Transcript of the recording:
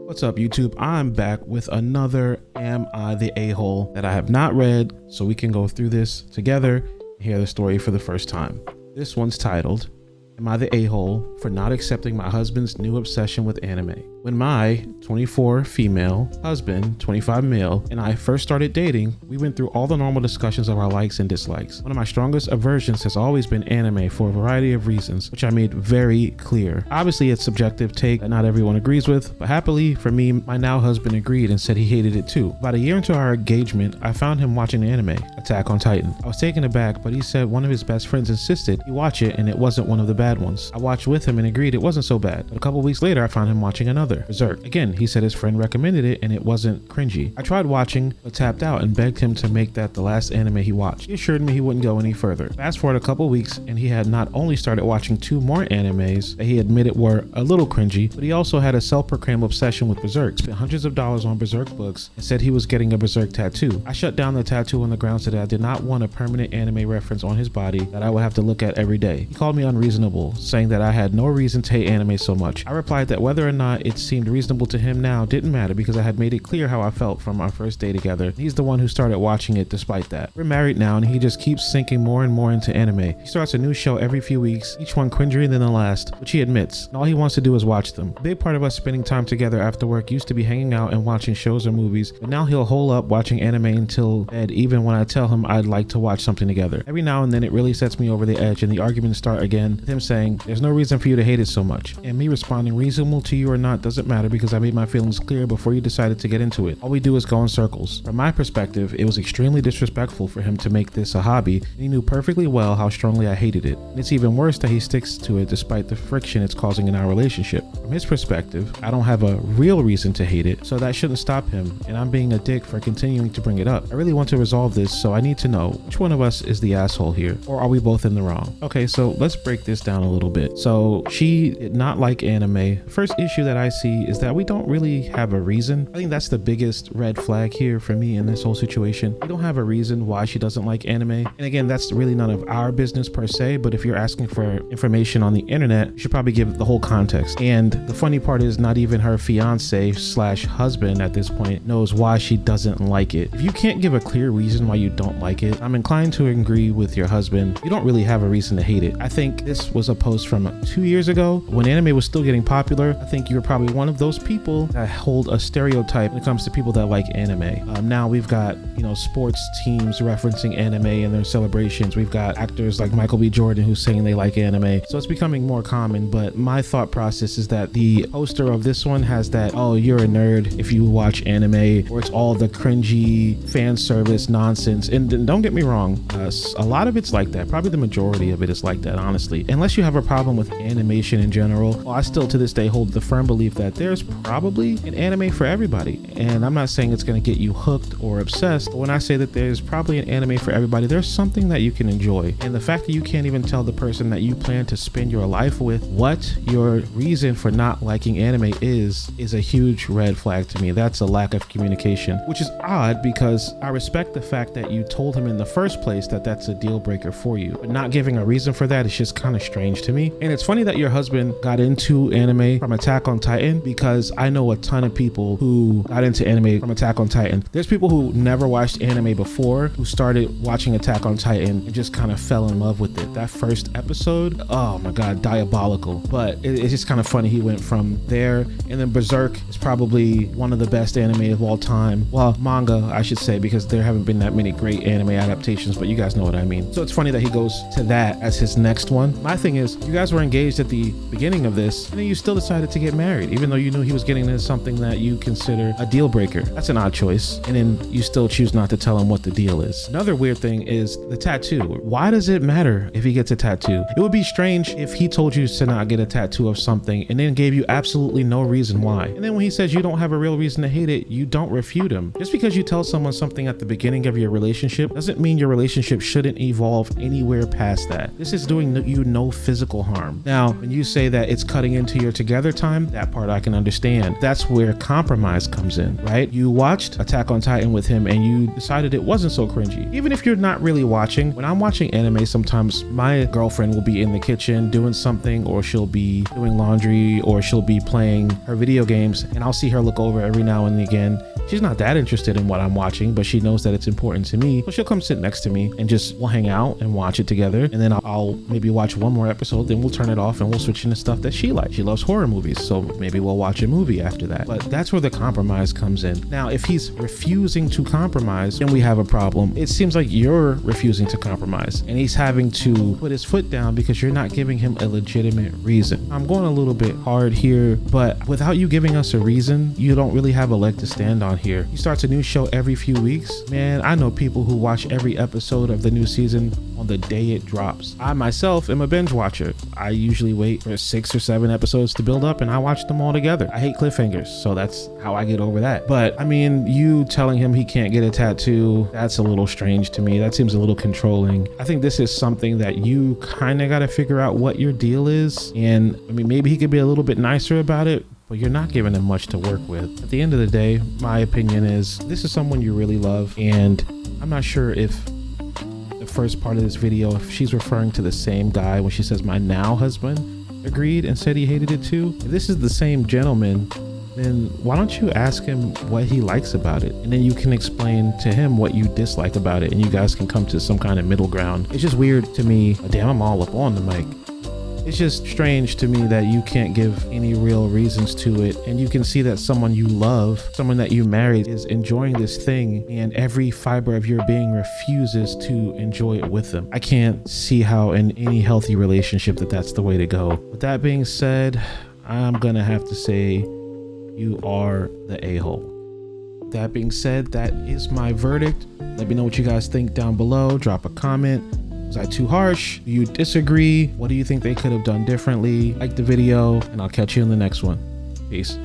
What's up, YouTube? I'm back with another Am I the A-hole that I have not read, so we can go through this together and hear the story for the first time. This one's titled, Am I the A-hole for not accepting my husband's new obsession with anime? When my 24 female husband, 25 male, and I first started dating, we went through all the normal discussions of our likes and dislikes. One of my strongest aversions has always been anime for a variety of reasons, which I made very clear. Obviously, it's a subjective take that not everyone agrees with, but happily for me, my now husband agreed and said he hated it too. About a year into our engagement, I found him watching the anime, Attack on Titan. I was taken aback, but he said one of his best friends insisted he watch it and it wasn't one of the bad ones. I watched with him and agreed it wasn't so bad, but a couple weeks later, I found him watching another, Berserk. Again, he said his friend recommended it and it wasn't cringy. I tried watching, but tapped out and begged him to make that the last anime he watched. He assured me he wouldn't go any further. Fast forward a couple weeks and he had not only started watching 2 more animes that he admitted were a little cringy, but he also had a self-proclaimed obsession with Berserk, spent hundreds of dollars on Berserk books, and said he was getting a Berserk tattoo. I shut down the tattoo on the grounds that I did not want a permanent anime reference on his body that I would have to look at every day. He called me unreasonable, saying that I had no reason to hate anime so much. I replied that whether or not it seemed reasonable to him now didn't matter because I had made it clear how I felt from our first day together. He's the one who started watching it despite that. We're married now and he just keeps sinking more and more into anime. He starts a new show every few weeks, each one cringier than the last, which he admits, and all he wants to do is watch them. A big part of us spending time together after work used to be hanging out and watching shows or movies, but now he'll hole up watching anime until bed even when I tell him I'd like to watch something together. Every now and then it really sets me over the edge and the arguments start again with him saying, there's no reason for you to hate it so much. And me responding, reasonable to you or not doesn't matter because I made my feelings clear before you decided to get into it. All we do is go in circles. From my perspective, it was extremely disrespectful for him to make this a hobby, and he knew perfectly well how strongly I hated it. And it's even worse that he sticks to it despite the friction it's causing in our relationship. From his perspective, I don't have a real reason to hate it, so that shouldn't stop him, and I'm being a dick for continuing to bring it up. I really want to resolve this, so I need to know which one of us is the asshole here, or are we both in the wrong? Okay, so let's break this down a little bit. So she did not like anime. First issue that I see is that we don't really have a reason. I think that's the biggest red flag here for me in this whole situation. We don't have a reason why she doesn't like anime. And again, that's really none of our business per se, but if you're asking for information on the internet, you should probably give the whole context. And the funny part is not even her fiance slash husband at this point knows why she doesn't like it. If you can't give a clear reason why you don't like it, I'm inclined to agree with your husband. You don't really have a reason to hate it. I think this was a post from 2 years ago when anime was still getting popular. I think you're probably one of those people that hold a stereotype when it comes to people that like anime. Now we've got, sports teams referencing anime in their celebrations. We've got actors like Michael B. Jordan who's saying they like anime. So it's becoming more common, but my thought process is that the poster of this one has that, oh, you're a nerd if you watch anime, or it's all the cringy fan service nonsense. And don't get me wrong, a lot of it's like that. Probably the majority of it is like that, honestly. Unless you have a problem with animation in general, well, I still to this day hold the firm belief that there's probably an anime for everybody. And I'm not saying it's going to get you hooked or obsessed, but when I say that there's probably an anime for everybody, there's something that you can enjoy. And the fact that you can't even tell the person that you plan to spend your life with what your reason for not liking anime is a huge red flag to me. That's a lack of communication, which is odd because I respect the fact that you told him in the first place that that's a deal breaker for you, but not giving a reason for that is just kind of strange to me. And it's funny that your husband got into anime from Attack on Titan, because I know a ton of people who got into anime from Attack on Titan. There's people who never watched anime before who started watching Attack on Titan and just kind of fell in love with it. That first episode, oh my god, diabolical. But it's just kind of funny he went from there. And then Berserk is probably one of the best anime of all time. Well, manga, I should say, because there haven't been that many great anime adaptations, but you guys know what I mean. So it's funny that he goes to that as his next one. My thing is, you guys were engaged at the beginning of this, and then you still decided to get married, even though you knew he was getting into something that you consider a deal breaker. That's an odd choice. And then you still choose not to tell him what the deal is. Another weird thing is the tattoo. Why does it matter if he gets a tattoo? It would be strange if he told you to not get a tattoo of something and then gave you absolutely no reason why. And then when he says you don't have a real reason to hate it, you don't refute him. Just because you tell someone something at the beginning of your relationship doesn't mean your relationship shouldn't evolve anywhere past that. This is doing you no physical harm. Now, when you say that it's cutting into your together time, that part I can understand. That's where compromise comes in, right? You watched Attack on Titan with him and you decided it wasn't so cringy. Even if you're not really watching, when I'm watching anime, sometimes my girlfriend will be in the kitchen doing something, or she'll be doing laundry, or she'll be playing her video games, and I'll see her look over every now and again. She's not that interested in what I'm watching, but she knows that it's important to me. So she'll come sit next to me and we'll hang out and watch it together. And then I'll maybe watch one more episode, then we'll turn it off and we'll switch into stuff that she likes. She loves horror movies, so maybe we'll watch a movie after that. But that's where the compromise comes in. Now, if he's refusing to compromise, then we have a problem. It seems like you're refusing to compromise and he's having to put his foot down because you're not giving him a legitimate reason. I'm going a little bit hard here, but without you giving us a reason, you don't really have a leg to stand on here. He starts a new show every few weeks. Man, I know people who watch every episode of the new season on the day it drops. I myself am a binge watcher. I usually wait for 6 or 7 episodes to build up and I watch them all together. I hate cliffhangers, so that's how I get over that. But I mean, you telling him he can't get a tattoo, that's a little strange to me. That seems a little controlling. I think this is something that you kind of got to figure out what your deal is. And I mean, maybe he could be a little bit nicer about it, but you're not giving him much to work with. At the end of the day, my opinion is this is someone you really love, and I'm not sure if the first part of this video, if she's referring to the same guy when she says my now husband agreed and said he hated it too. If this is the same gentleman, then why don't you ask him what he likes about it, and then you can explain to him what you dislike about it, and you guys can come to some kind of middle ground. It's just weird to me. Damn, I'm all up on the mic. It's just strange to me that you can't give any real reasons to it, and you can see that someone you love, someone that you married, is enjoying this thing, and every fiber of your being refuses to enjoy it with them. I can't see how in any healthy relationship that's the way to go. With that being said, I'm gonna have to say you are the a-hole. That being said, that is my verdict. Let me know what you guys think down below. Drop a comment. Was I too harsh? Do you disagree? What do you think they could have done differently? Like the video, and I'll catch you in the next one. Peace.